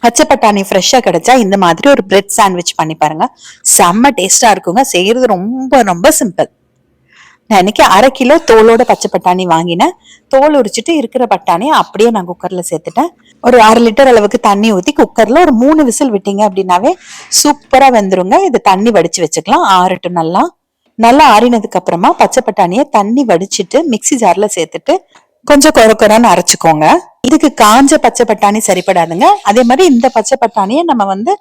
பச்சை பட்டாணி ஃப்ரெஷ்ஷா கிடைச்சா இந்த மாதிரி ஒரு பிரெட் சாண்ட்விச் பண்ணி பாருங்க. செம்ம டேஸ்டா இருக்குங்க. செய்யறது ரொம்ப ரொம்ப சிம்பிள். நான் இன்னைக்கு 1/2 கிலோ தோலோட பச்சை பட்டாணி வாங்கினேன். தோல் உரிச்சிட்டு இருக்கிற பட்டாணியை அப்படியே நான் குக்கர்ல சேர்த்துட்டேன். ஒரு 1/2 லிட்டர் அளவுக்கு தண்ணி ஊத்தி குக்கர்ல ஒரு 3 விசில் விட்டீங்க அப்படின்னாவே சூப்பரா வெந்துருங்க. இது தண்ணி வடிச்சு வச்சுக்கலாம், ஆறட்டும். நல்லா நல்லா ஆறினதுக்கு அப்புறமா பச்சை பட்டாணியை தண்ணி வடிச்சிட்டு மிக்சி ஜார்ல சேர்த்துட்டு கொஞ்சம் கொரன்னு அரைச்சுக்கோங்க. இதுக்கு காஞ்ச பச்சை பட்டாணி சரிப்படாதுங்க. அதே மாதிரி இந்த பச்சை பட்டாணியை நம்ம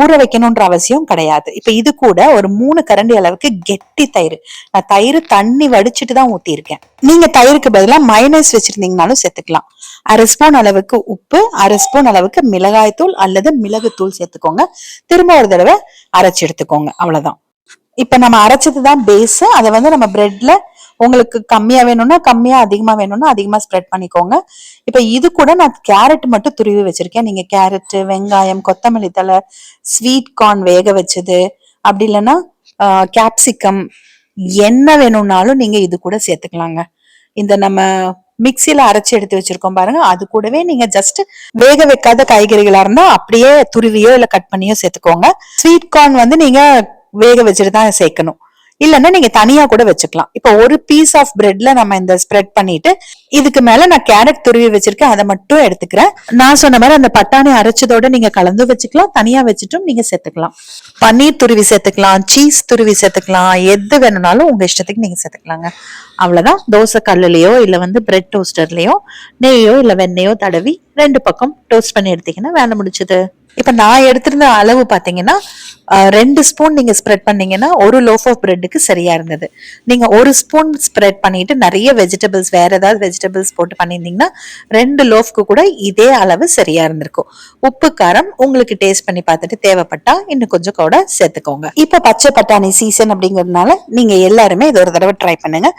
ஊற வைக்கணும்ன்ற அவசியம் கிடையாது. இப்ப இது கூட ஒரு 3 கரண்டி அளவுக்கு கெட்டி தயிர், நான் தயிர் தண்ணி வடிச்சிட்டு தான் ஊத்திருக்கேன். நீங்க தயிருக்கு பதிலா மைனஸ் வச்சிருந்தீங்கனாலும் சேர்த்துக்கலாம். 1/2 ஸ்பூன் அளவுக்கு உப்பு, 1/2 ஸ்பூன் அளவுக்கு மிளகாய் தூள் அல்லது மிளகு தூள் சேர்த்துக்கோங்க. திரும்ப ஒரு தடவை அரைச்சு எடுத்துக்கோங்க. அவ்வளவுதான். இப்ப நம்ம அரைச்சதுதான் பேஸ். அதை நம்ம பிரெட்ல உங்களுக்கு கம்மியா வேணும்னா கம்மியா, அதிகமா வேணும்னா அதிகமா ஸ்ப்ரெட் பண்ணிக்கோங்க. இப்ப இது கூட நான் கேரட் மட்டும் துருவி வச்சிருக்கேன். நீங்க கேரட், வெங்காயம், கொத்தமல்லி தழை, ஸ்வீட் கார்ன் வேக வச்சது, அப்படி இல்லைன்னா கேப்சிகம், என்ன வேணும்னாலும் நீங்க இது கூட சேர்த்துக்கலாங்க. இந்த நம்ம மிக்சியில அரைச்சு எடுத்து வச்சிருக்கோம் பாருங்க, அது கூடவே நீங்க ஜஸ்ட் வேக வைக்காத காய்கறிகளா இருந்தா அப்படியே துருவியோ இல்ல கட் பண்ணியோ சேர்த்துக்கோங்க. ஸ்வீட் கார்ன் நீங்க வேக வச்சுட்டு தான் சேர்க்கணும். இல்லன்னா நீங்க தனியா கூட வச்சுக்கலாம். இப்ப ஒரு பீஸ் ஆஃப் பிரெட்ல நம்ம இந்த ஸ்ப்ரெட் பண்ணிட்டு இதுக்கு மேல நான் கேரட் துருவி வச்சிருக்கேன், அதை மட்டும் எடுத்துக்கிறேன். நான் சொன்ன மாதிரி அந்த பட்டாணி அரைச்சதோட நீங்க கலந்து வச்சுக்கலாம், தனியா வச்சுட்டும் நீங்க சேர்த்துக்கலாம். பன்னீர் துருவி சேர்த்துக்கலாம், சீஸ் துருவி சேர்த்துக்கலாம், எது வேணும்னாலும் உங்க இஷ்டத்துக்கு நீங்க சேர்த்துக்கலாங்க. அவ்வளவுதான். தோசை கல்லுலயோ இல்ல பிரெட் டோஸ்டர்லயோ நெய்யோ இல்ல வெண்ணெயோ தடவி 2 பக்கம் டோஸ்ட் பண்ணி எடுத்தீங்கன்னா வேலை முடிச்சது. இப்ப நான் எடுத்திருந்த அளவு பாத்தீங்கன்னா 2 ஸ்பூன் நீங்க ஸ்ப்ரெட் பண்ணீங்கன்னா ஒரு லோஃப் ஆஃப் பிரெட்டுக்கு சரியா இருந்தது. நீங்க 1 ஸ்பூன் ஸ்ப்ரெட் பண்ணிட்டு நிறைய வெஜிடபிள்ஸ், வேற ஏதாவது வெஜிடபிள்ஸ் போட்டு பண்ணியிருந்தீங்கன்னா 2 லோஃப்க்கு கூட இதே அளவு சரியா இருந்திருக்கும். உப்பு காரம் உங்களுக்கு டேஸ்ட் பண்ணி பார்த்துட்டு தேவைப்பட்டா இன்னும் கொஞ்சம் கூட சேர்த்துக்கோங்க. இப்ப பச்சை பட்டாணி சீசன் அப்படிங்கிறதுனால நீங்க எல்லாருமே இது ஒரு தடவை ட்ரை பண்ணுங்க.